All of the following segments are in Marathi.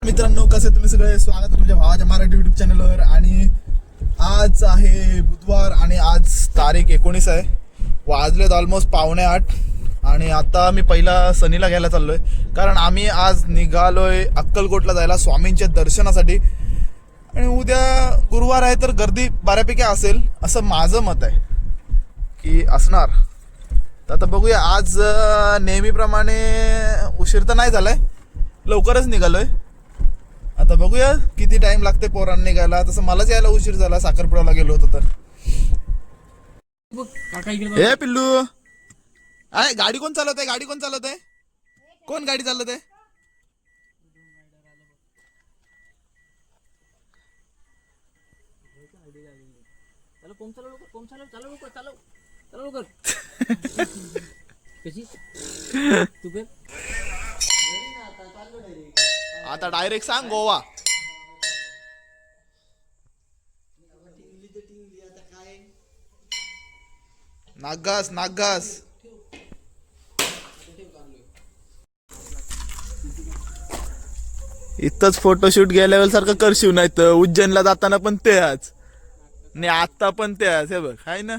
मित्रांनो, कसे तुम्ही सगळे? स्वागत आहे तुमच्या भावाच्या मराठी युट्यूब चॅनलवर. आणि आज आहे बुधवार आणि आज तारीख 19 आहे. वाजलेत ऑलमोस्ट 7:45 आणि आता मी पहिला सनीला घ्यायला चाललोय, कारण आम्ही आज निघालोय अक्कलकोटला जायला स्वामींच्या दर्शनासाठी. आणि उद्या गुरुवार आहे तर गर्दी बऱ्यापैकी असेल असं माझं मत आहे की असणार. तर आता बघूया. आज नेहमीप्रमाणे उशीर तर नाही झालाय, लवकरच निघालोय. आता बघूया किती टाइम लागते पोरांना निघायला. तसं मलाच यायला उशीर झाला, साखरपुड्याला गेलो होतो तर. हे पिल्लू, आहे गाडी कोण चालवत आहे? गाडी कोण चालवत आहे? कोण गाडी चालवत आहे? आता डायरेक्ट सांग गोवा. नागस नागस. इथंच फोटोशूट गेल्या वेळेस सारखं करशीव, नाही तर उज्जैनला जाताना पण ते आज आणि आता पण ते आज. हे बघ, हाय ना.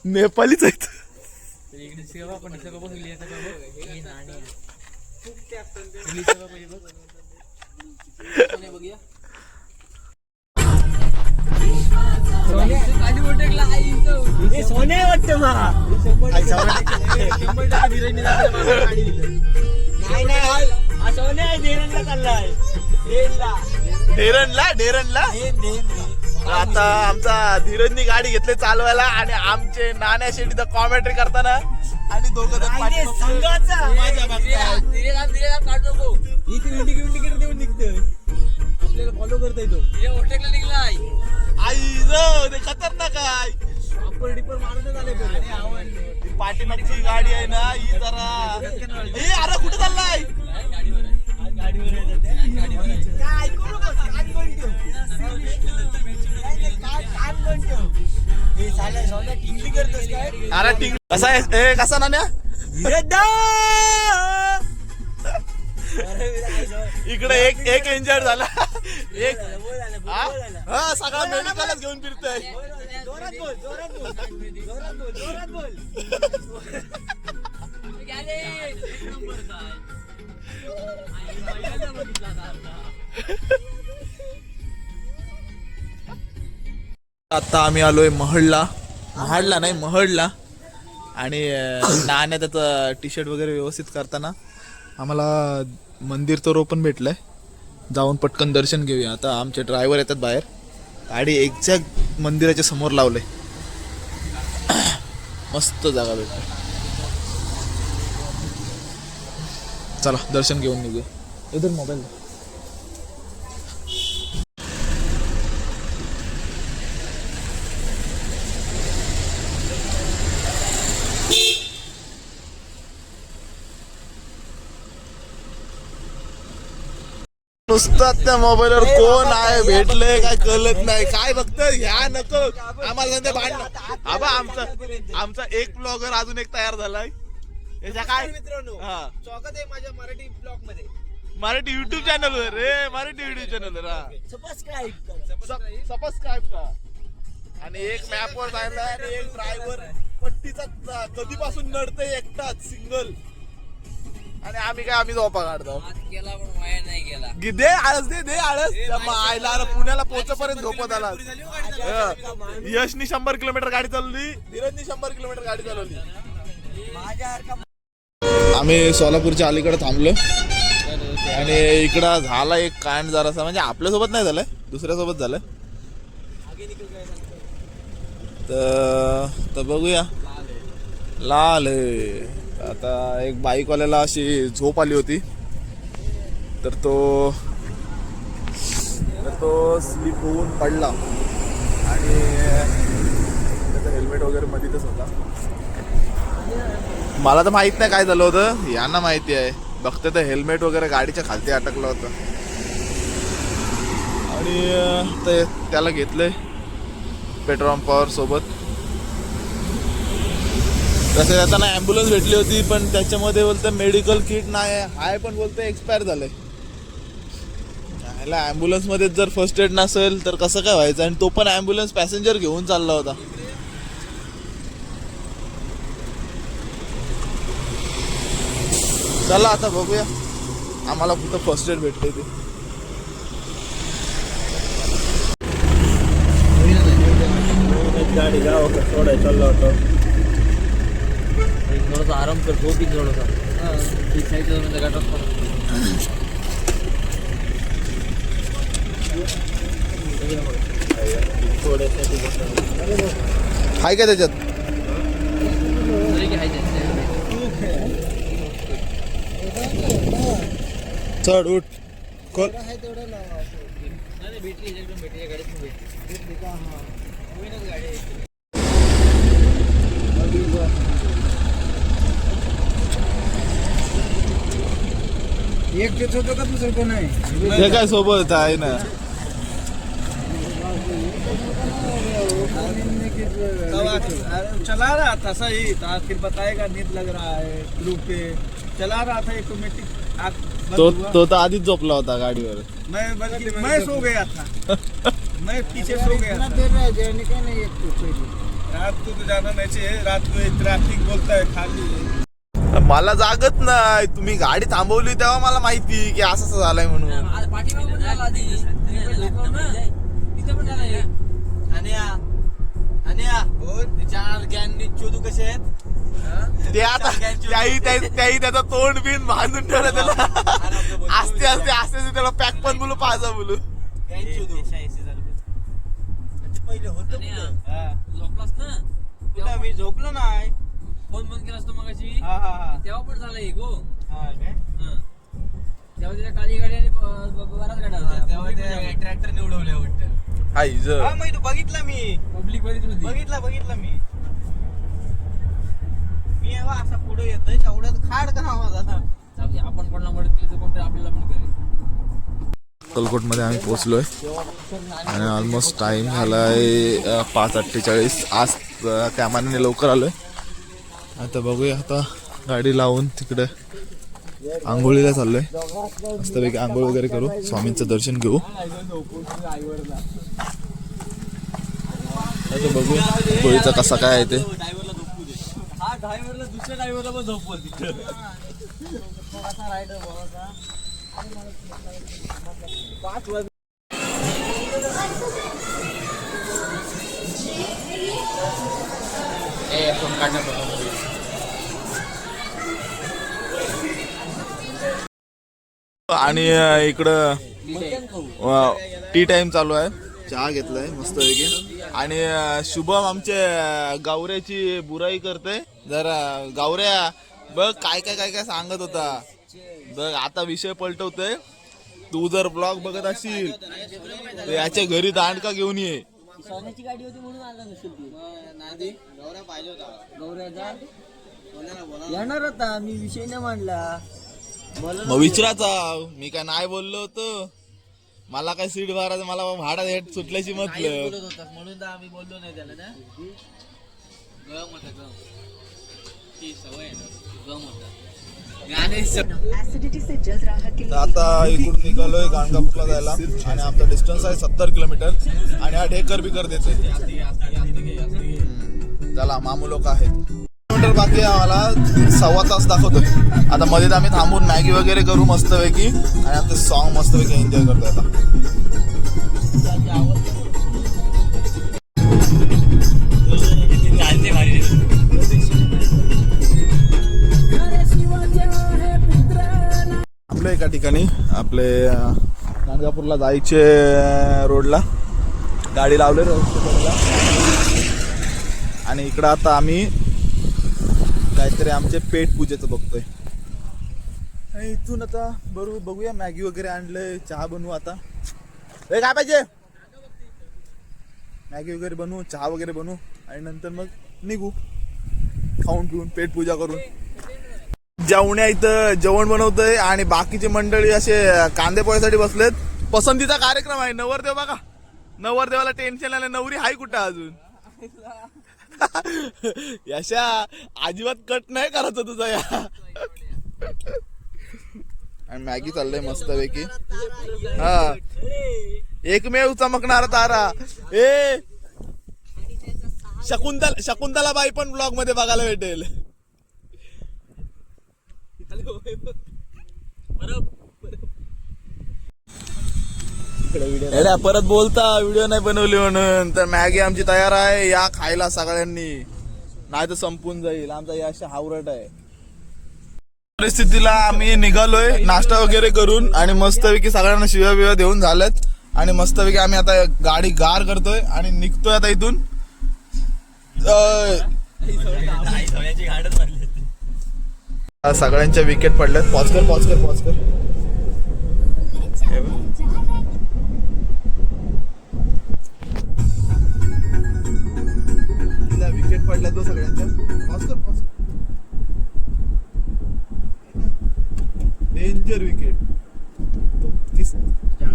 नेपालीच आहेत. सोने वाटत डेरनला. आता आमचा धीरजनी गाडी घेतली चालवायला आणि आमचे नाण्या शेट्टी तर कॉमेंट्री करताना आणि दोघं जण आपल्याला फॉलो करता येतो. आई जो ते खतरनाक आहे. डिपर मारत आले पाठीमागची गाडी आहे ना ही जरा. ए अरे कुठे चाललाय? अरे टिंग कसा आहे? ए कसा नाण्या? इकडे एक इंजर्ड झाला. एक हा सगळा मेडिकलच घेऊन फिरतोय. आता आम्ही आलोय महाडला नाही महडला. आणि नाण्या त्याचं टी शर्ट वगैरे व्यवस्थित करताना आम्हाला मंदिर तर ओपन भेटलंय. जाऊन पटकन दर्शन घेऊया. आता आमचे ड्रायव्हर येतात बाहेर, गाडी एक्झॅक्ट मंदिराच्या समोर लावले. मस्त जागा भेटते. चला दर्शन घेऊन निघूया. इधर मोबाईल नुसतं त्या मोबाईलवर कोण आहे भेटले काय कळत नाही. काय बघतोय ह्या नको आम्हाला सध्या भांडण. आबा आमचा एक ब्लॉगर अजून एक तयार झालाय. याच्या काय मित्रांनो, स्वागत आहे माझ्या मराठी ब्लॉग मध्ये, मराठी युट्यूब चॅनलवर. रे मराठी युट्यूब चॅनलवर सबस्क्राईब करा. आणि एक मॅपवर जायला आणि एक ड्रायव्हर पट्टीचा कधीपासून नडतंय एकटाच सिंगल. आणि आम्ही झोपा काढतो. दे आळस दे आळस आयला. पुण्याला पोहोचपर्यंत झोपत आला. यशनी 100 किलोमीटर गाडी चालवली, धीरजनी 100 किलोमीटर गाडी चालवली. आम्ही सोलापूरच्या अलीकडे थांबलो आणि इकडं झाला एक कांड जरासा. म्हणजे आपल्यासोबत नाही झालंय, दुसऱ्यासोबत झालंय. तर बघूया. लाल आता एक बाईकवाल्याला अशी झोप आली होती तर तो स्लिप होऊन पडला आणि त्याचा हेल्मेट वगैरे मध्येच होता. मला तर माहित नाही काय झालं होतं, यांना माहिती आहे. बघते तर हेल्मेट वगैरे गाडीच्या खालती अटकलं होतं आणि ते त्याला घेतलंय पेट्रोल पंपावर सोबत. तसे जाताना ॲम्ब्युलन्स भेटली होती पण त्याच्यामध्ये बोलतं मेडिकल किट नाही आहे पण बोलतं एक्सपायर झालंय. ह्याला ॲम्ब्युलन्समध्ये जर फर्स्ट एड नसेल तर कसं काय व्हायचं, आणि तो पण ॲम्ब्युलन्स पॅसेंजर घेऊन चालला होता. चला आता बघूया आम्हाला कुठं फर्स्ट एड भेटते ते. गाडी गाव सोडाय चालला होता. थोडासा आराम कर, झोप थोडासा. ठीक साईड गाठात हाय काय त्याच्यात. चढ उठ खोल. एकटेच होतो का दुसरं कोण आहे? हे काय सोबत आहे ना. चला रहा था सही था, फिर बताएगा नींद लग रहा है ग्रुप पे. चला रहा था ऑटोमेटिक. तो तर आधीच झोपला होता गाडीवर. मैं सो गया था. मैं पीछे सो गया था. रात को तो जाना नहीं चाहिए. रात को ट्रैफिक बोलता है खाली. मला जागत नाही. तुम्ही गाडी थांबवली तेव्हा मला माहिती की असं झालंय म्हणून. चोदू कसे आहेत ते आता त्याही त्याचं तोंड बिन बांधून ठेवलं त्याला. आस्ते आस्ते आस्ते त्याला पॅक पण बोलू पाजा बोलू. पहिले होत झोपलास ना तेव्हा मी झोपलो नाही. फोन बंद केलास तो मगाशी. तेव्हा पण झालं गो. तेव्हा त्याच्या काळी गाडी आणि बराच गाड्या होत्या. तेव्हा ते ट्रॅक्टर निवडवले वाटतं. मी तो बघितला. मी पब्लिक बघितला मी असा पुढे येतोय तेवढ्यात खाड का नावाचा. आपण कोणाला मदत केली तर कोणतरी आपल्याला पण करेल. अक्कलकोट मध्ये आम्ही पोहोचलोय आणि ऑलमोस्ट टाइम झालाय 5:48. आज त्या मानाने लवकर आलोय. आता बघूया, आता गाडी लावून तिकडे आंघोळीला चाललोय. मस्तपैकी आंघोळ वगैरे करू, स्वामींचं दर्शन घेऊ. आता बघूया होळीचा कसा काय आहे ते. ड्रायव्हरला दुसऱ्या ड्रायव्हरला पण झोपवत तिथं. आणि इकडं टी टाइम चालू आहे. चहा घेतलाय मस्त पैकी. आणि शुभम आमचे गावऱ्याची बुराई करते जरा. गावऱ्या बघ काय काय काय काय सांगत होता बघ. आता विषय पलटवतोय. तू जर ब्लॉग बघत असशील तर याच्या घरी दांडका घेऊन ये. सोन्याची गाडी होती म्हणून आला नसेल ती. नादी गौऱ्या पाहिजे होता. गौऱ्याचा येणार होता, मी विषय नाही मांडला. मग विचाराचा मी काय नाही बोललो होतो. मला काय सीट भरायचं, मला भाडा हेट सुटल्याची म्हटलं म्हणून तर आम्ही बोललो नाही त्याला ना. गम होता गम. ती सवय आहे ना गम होता. आता इकडून निघालोय गाणगापूरला जायला आणि आमचा डिस्टन्स आहे 70 किलोमीटर. आणि हा ढेकर बिकर देतोय. चला मामू लोक आहेत. किलोमीटर बाकी आहे आम्हाला. 1.25 तास दाखवतोय. आता मध्ये आम्ही थांबून मॅगी वगैरे करू मस्तपैकी आणि आमचं सॉन्ग मस्तपैकी एन्जॉय करतोय आता. आपल्या एका ठिकाणी आपले गाणगापूरला जायचे रोडला गाडी लावले रस्त्याला. आणि इकडं आता आम्ही काहीतरी आमचे पेट पूजेचं बघतोय. आणि इथून आता बघूया मॅगी वगैरे आणलंय. चहा बनवू आता. काय पाहिजे, मॅगी वगैरे बनवू, चहा वगैरे बनवू आणि नंतर मग निघू खाऊन पिऊन पेट पूजा करून. जेवण्या इथं जेवण बनवतोय आणि बाकीची मंडळी असे कांदे पोळ्यासाठी बसलेत. पसंतीचा कार्यक्रम आहे. नवरदेव बघा नवरदेवाला टेन्शन आलं, नवरी हाय कुठं अजून? यशा अजिबात कट नाही करायचं तुझा या. आणि मॅगी चाललंय मस्त पैकी. हा एकमेव चमकणारा तारा. ए शकुंतला बाई पण ब्लॉग मध्ये बघायला भेटेल. परत बोलता व्हिडिओ नाही बनवली म्हणून. तर मॅगी आमची तयार आहे, या खायला सगळ्यांनी, नाही तर संपून जाईल. आमचा या अशा हावरट आहे. परिस्थितीला आम्ही निघालोय नाश्ता वगैरे करून आणि मस्तपैकी सगळ्यांना शिव्या बिव्या देऊन झाल्यात. आणि मस्तपैकी आम्ही आता गाडी गार करतोय आणि निघतोय आता इथून. सगळ्यांच्या विकेट पडल्यात. पॉज कर. विकेट पडल्यात तो सगळ्यांच्या. पॉज कर. Danger wicket.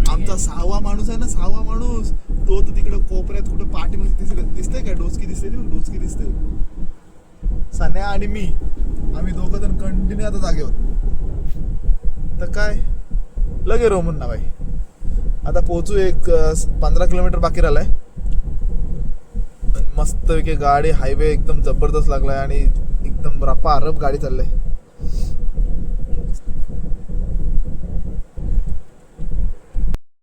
आमचा 6वा माणूस आहे ना, 6वा माणूस तो तर तिकडे कोपऱ्यात कुठं पाठीमध्ये दिसतंय का? डोसकी दिसते. सन्या आणि मी आम्ही दोघं जण कंटिन्यू आता जागेवर. तर काय लगे रोमन ना बाई. आता पोहोचू, एक 15 किलोमीटर बाकी राहिलाय. मस्त पैकी गाडी हायवे एकदम जबरदस्त लागलाय आणि एकदम रपारप गाडी चाललंय.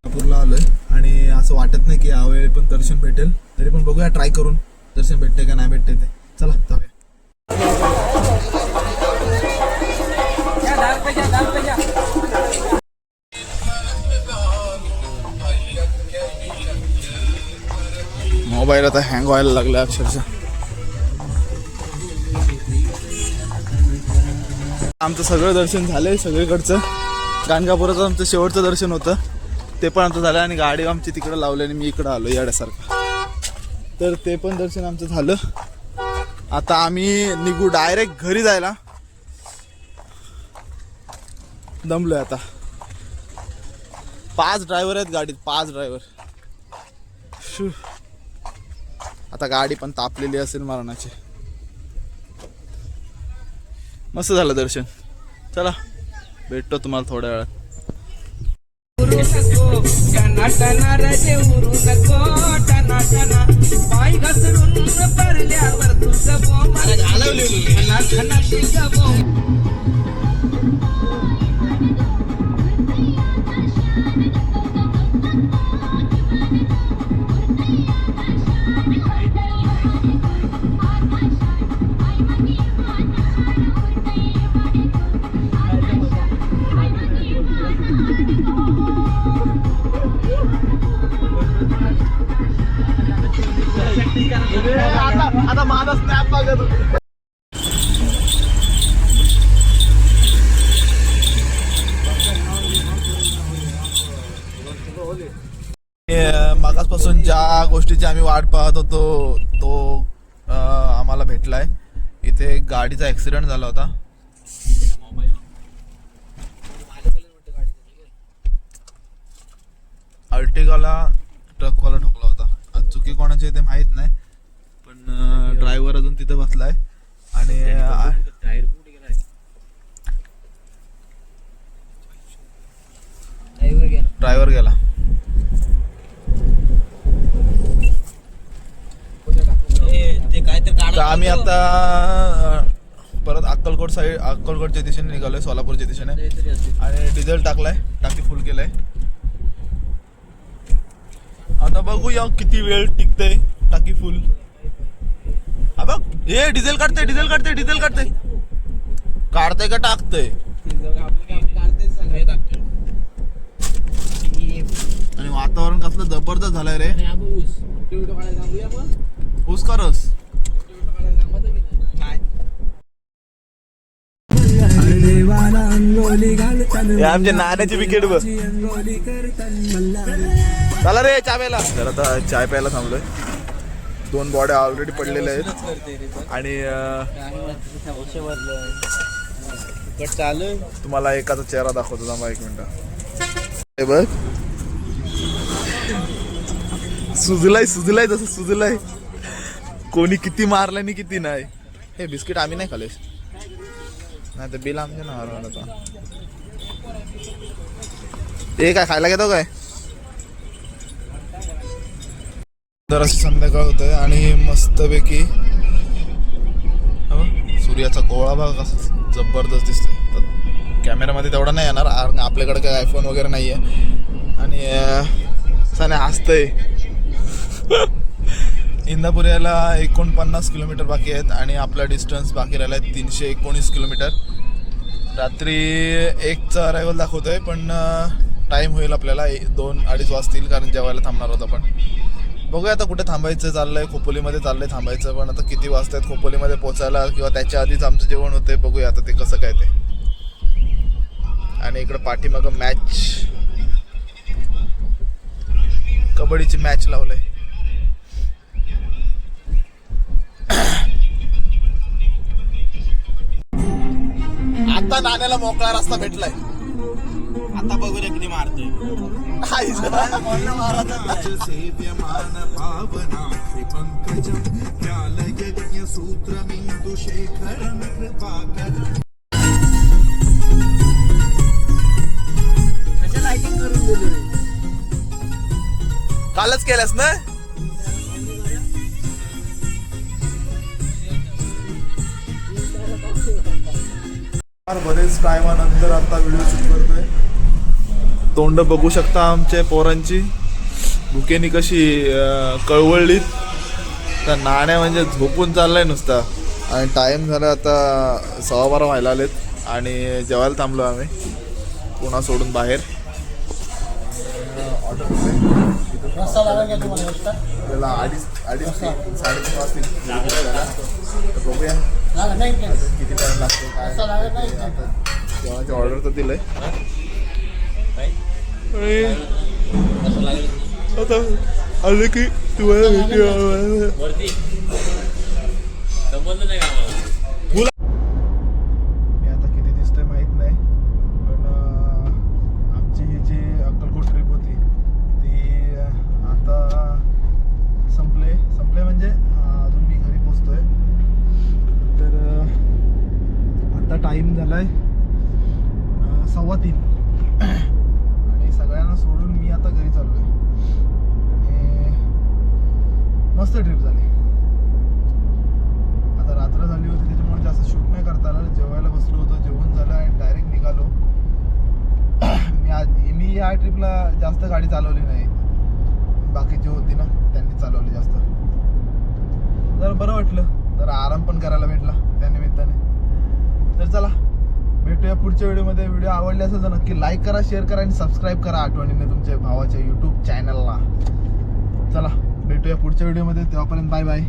नागपूरला आलोय आणि असं वाटत नाही की यावेळी पण दर्शन भेटेल. तरी पण बघूया, ट्राय करून दर्शन भेटते का नाही भेटते ते. चला जाऊया. मोबाईल आता हँग व्हायला लागला अक्षरशः. आमचं सगळं दर्शन झालंय सगळीकडचं. गाणगापुराचं आमचं शेवटचं दर्शन होतं ते पण आमचं झालं आणि गाडी आमची तिकडं लावली आणि मी इकडं आलो येड्यासारखं. तर ते पण दर्शन आमचं झालं. आता आम्ही निघू डायरेक्ट घरी जायला. दमलोय आता. 5 ड्रायव्हर आहेत गाडीत, 5 ड्रायव्हर. आता गाडी पण तापलेली असेल मरणाची. मस्त झालं दर्शन. चला भेटतो तुम्हाला थोड्या वेळात. आता माझा स्नॅप बघत. मागासपासून ज्या गोष्टीची आम्ही वाट पाहत होतो तो आम्हाला भेटलाय. इथे गाडीचा ऍक्सिडेंट झाला होता. अर्टिगाला ट्रकवाला ठोकला होता. आज चुकी कोणाची आहे ते माहित नाही, पण ड्रायव्हर अजून तिथे बसलाय आणि ड्रायव्हर गेला. आम्ही आता परत अक्कलकोटच्या दिशेने निघालोय, सोलापूरच्या दिशेने. आणि डिझेल टाकलाय, टाकी फुल केलाय. आता बघूया किती वेळ टिकते टाकी फुल. हा बघ, हे डिझेल काढते का टाकतंय. आणि वातावरण कसलं जबरदस्त झालंय रे. ऊस का रस. आमच्या नाण्याची विकेट बघ. चला रे चहा प्यायला. तर आता चाय प्यायला थांबलोय. 2 बॉड्या ऑलरेडी पडलेल्या आहेत आणि तुम्हाला एकाचा चेहरा दाखवतो. थांबा 1 मिनिट. हे बघ सुजलाय तसं सुजलाय. कोणी किती मारलं आणि किती नाही. हे बिस्किट आम्ही नाही खाल्ले, नाही तर बिल आमच्या नावावर होता. ते काय खायला घेतो काय. तर असं संध्याकाळ होत आहे आणि मस्तपैकी सूर्याचा गोळा बघा कसा जबरदस्त दिसतोय. तर कॅमेरामध्ये तेवढा नाही येणार, आपल्याकडे काय आयफोन वगैरे नाही आहे. आणि साने हसतंय. इंदापूर यायला 49 किलोमीटर बाकी आहेत आणि आपला डिस्टन्स बाकी राहिला आहे 319 किलोमीटर. रात्री 1चा अरायवल दाखवतोय, पण टाईम होईल आपल्याला 2-2:30 वाजतील, कारण जेवायला थांबणार होतं. पण बघूया आता कुठे थांबायचं चाललंय. खोपोलीमध्ये चाललंय थांबायचं, पण आता किती वाजतायत खोपोलीमध्ये पोचायला, किंवा त्याच्या आधीच आमचं जेवण होतंय. बघूया आता ते कसं काय ते. आणि इकडं पाठीमागं मॅच, कबड्डीची मॅच लावलंय. आता नाण्याला मोकळा रस्ता भेटलाय. आता बघूया किती मारतोय. कालच केलंस ना. बरेच टायमानंतर आता व्हिडिओ शूट करतोय. तोंड बघू शकता आमच्या पोरांची, भुकेनी कशी कळवळलीत. तर नाण्या म्हणजे झोपून चाललाय नुसता. आणि टाईम झाला आता 12:15 व्हायला आलेत आणि जेवायला थांबलो आम्ही पुन्हा सोडून बाहेर. त्याला 2:30-3:30 वाजतील. बघूया किती टाइम लागतो काय. जेवणाची ऑर्डर तर दिलंय. आता आले की तुम्हाला मी आता किती दिसतोय माहित नाही, पण आमची ही जी अक्कलकोट ट्रिप होती ती आता संपले म्हणजे अजून मी घरी पोचतोय. तर आता टाईम झालाय 2:15 आणि सगळ्यांना सोडून मी आता घरी चाललोय. आणि मस्त ट्रिप झाली. आता रात्र झाली होती त्याच्यामुळे जास्त शूट नाही करता आलं. जेवायला बसलो होतो, जेवण झालं आणि डायरेक्ट निघालो. मी या ट्रिपला जास्त गाडी चालवली नाही, बाकीची होती ना त्यांनी चालवली जास्त. जरा बरं वाटलं, जरा आराम पण करायला भेटला त्या निमित्ताने. तर चला भेटूया पुढच्या व्हिडिओमध्ये. व्हिडिओ आवडले असेल तर नक्की लाईक करा, शेअर करा आणि सबस्क्राईब करा आठवणीने तुमच्या भावाच्या यूट्यूब चॅनलला. चला भेटूया पुढच्या व्हिडिओमध्ये, तेव्हापर्यंत बाय बाय.